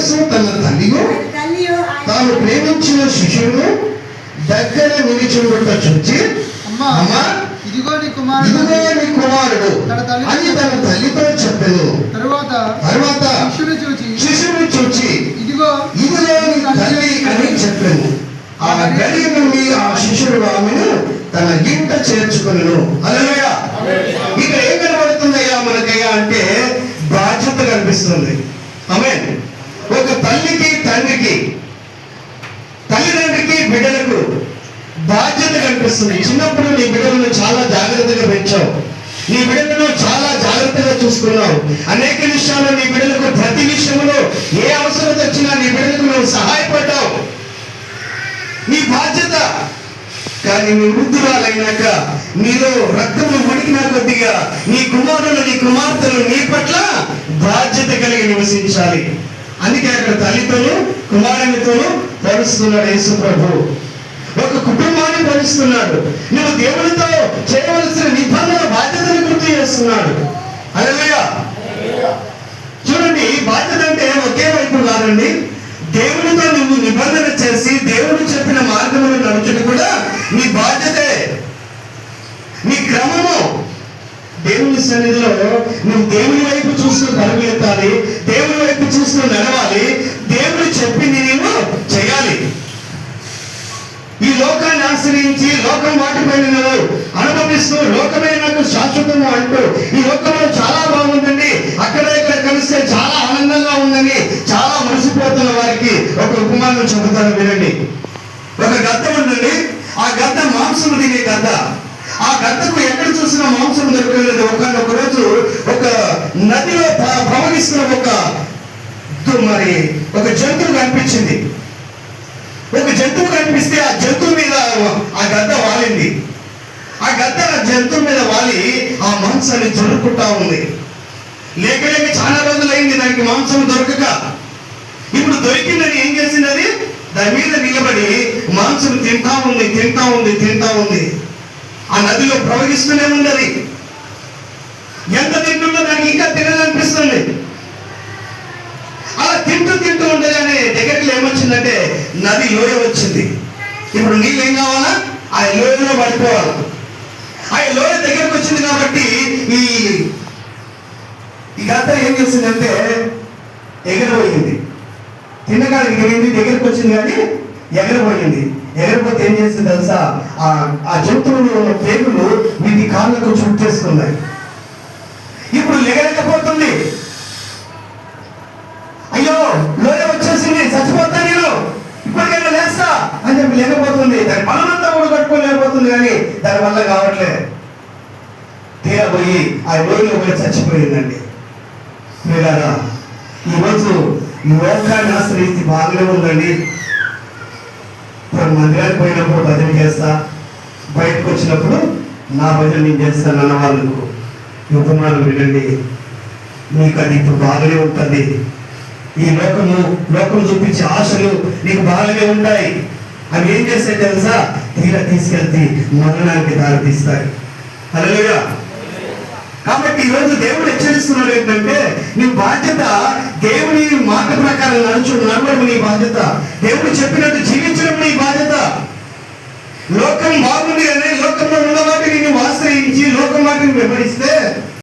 యేసు తన తల్లియు తాను ప్రేమించిన శిష్యుడు దగ్గర నిలిచినట్ట చూచి, అమ్మా ఇదిగో నీ కుమారుడు అని తన తల్లితో చెప్పెను. తరువాత శిష్యుడు చూచి, ఇదిగో నీ తల్లి అని చెప్పెను. ఆ గడియ నుండి ఆ శిష్యుడు ఆమెను తన ఇంట చేర్చుకొనెను. హల్లెలూయా. ఇక్కడ ఏం కనబడుతుందయ్యా మనకయ్యా అంటే బాధ్యత కనిపిస్తుంది. ఆమేన్. ఒక తల్లికి, తండ్రికి, తల్లిదండ్రికి, బిడ్డలకు బాధ్యత కనిపిస్తుంది. చిన్నప్పుడు నీ బిడ్డలను చాలా జాగ్రత్తగా పెంచావు, నీ బిడ్డలను చాలా జాగ్రత్తగా చూసుకున్నావు. అనేక విషయాల్లో నీ బిడ్డలకు, ప్రతి విషయంలో ఏ అవసరం వచ్చినా నీ బిడ్డలకు నువ్వు సహాయపడ్డావు, నీ బాధ్యత. కానీ నీ వృద్ధురాలైనాక నీలో రక్తము ఉడికిన కొద్దిగా నీ కుమారులు, నీ కుమార్తెలు నీ పట్ల బాధ్యత కలిగి నివసించాలి. అందుకే అక్కడ తల్లితోనూ కుమారునితోనూ పోలుస్తున్నాడు యేసు ప్రభు. ఒక కుటుంబాన్ని పోలుస్తున్నాడు. నువ్వు దేవునితో చేయవలసిన నిబంధన, బాధ్యతను గుర్తు చేస్తున్నాడు. హల్లెలూయా. చూడండి, బాధ్యత అంటే ఒకే వైపు కాదండి. దేవునితో నువ్వు నిబంధన చేసి దేవుడు చెప్పిన మార్గమును నడుచుట కూడా నీ బాధ్యతే, నీ క్రమము. దేవుని సన్నిధిలో నువ్వు దేవుని వైపు చూస్తూ పరుగెత్తాలి, దేవుని వైపు చూస్తూ నడవాలి, దేవుడు చెప్పింది నీవు చేయాలి. ఈ లోకాన్ని ఆశ్రయించి లోకం వాటిపైన నువ్వు అనుభవిస్తూ లోకమే నాకు శాశ్వతము అంటూ ఈ లోకంలో చాలా బాగుందండి, అక్కడ ఇక్కడ కలిస్తే చాలా ఆనందంగా ఉందని చాలా మురిసిపోతున్న వారికి ఒక ఉపమానం చెబుతాను వినండి. ఒక గద్ద ఉందండి, ఆ గద్ద మాంసం తినే గద్ద. ఆ గద్దకు ఎక్కడ చూసినా మాంసం దొరకలేదు. ఒక రోజు ఒక నదిలో ప్రవహిస్తున్న ఒక జంతువు కనిపించింది. ఒక జంతువు కనిపిస్తే ఆ జంతువు మీద ఆ గద్ద వాలింది. ఆ గద్ద ఆ జంతువు మీద వాలి ఆ మాంసాన్ని దొరుకుతా ఉంది. లేక చాలా రోజులైంది దానికి మాంసం దొరకక. ఇప్పుడు దొరికిందని ఏం చేసింది? అది దాని మీద నిలబడి మాంసం తింటా ఉంది. ఆ నదిలో ప్రవహిస్తూనే ఉంది. అది ఎంత తింటుందో దానికి ఇంకా తినాలనిపిస్తుంది. అలా తింటూ ఉండగానే దగ్గరికి ఏమొచ్చిందంటే నది లోయ వచ్చింది. ఇప్పుడు నీళ్ళు ఏం కావాలా? ఆ లోయలో పడిపోవాలి. ఆ లోయ దగ్గరకు వచ్చింది కాబట్టి ఈ గద్ద ఏం చేసిందంటే ఎగిరిపోయింది. తిన్నగాడికి ఎగిరింది, దగ్గరకు వచ్చింది కానీ ఎగిరిపోయింది. ఎగిరిపోతే ఏం చేసింది తెలుసా? ఆ జంతువులు ఉన్న పేగులు వీటి కాళ్ళకు చుట్టేసుకున్నాయి. ఇప్పుడు లెగలేకపోతుంది. అయ్యో లోయ వచ్చేసింది, చచ్చిపోతా నేను, ఇప్పటికైనా లేస్తా అని చెప్పి లేకపోతుంది. దాని బలమంతా కూడా కట్టుకోలేకపోతుంది కానీ దాని వల్ల కావట్లే. తీరబోయి ఆ లోయలో కూడా చచ్చిపోయిందండి. మీరారా, ఈరోజు లోకాన్ని ఆశ్రయించి బాగానే ఉందండి. ఇప్పుడు మందిరానికి పోయినప్పుడు భజన చేస్తా, బయటకు వచ్చినప్పుడు నా భజన నేను చేస్తాను అన్న వాళ్ళకు ఉపమానం వినండి. నీకు అది ఇప్పుడు బాగానే ఉంటుంది. ఈ లోకం చూపించే ఆశలు నీకు బాగానే ఉంటాయి. అవి ఏం చేస్తాయి తెలుసా? తీరా తీసుకెళ్తే మరణానికి దారితీస్తాయి. హల్లెలూయా. కాబట్టి ఈరోజు దేవుడు హెచ్చరిస్తున్నాడు ఏంటంటే నీ బాధ్యత దేవుని మాట ప్రకారం నడవడం నీ బాధ్యత. దేవుడు చెప్పినట్టు జీవించడం నీ బాధ్యత. లోకం బాగుంది కానీ లోకంలో ఉన్న వాటిని నువ్వు ఆశ్రయించి లోకం వాటిని వెంబడిస్తే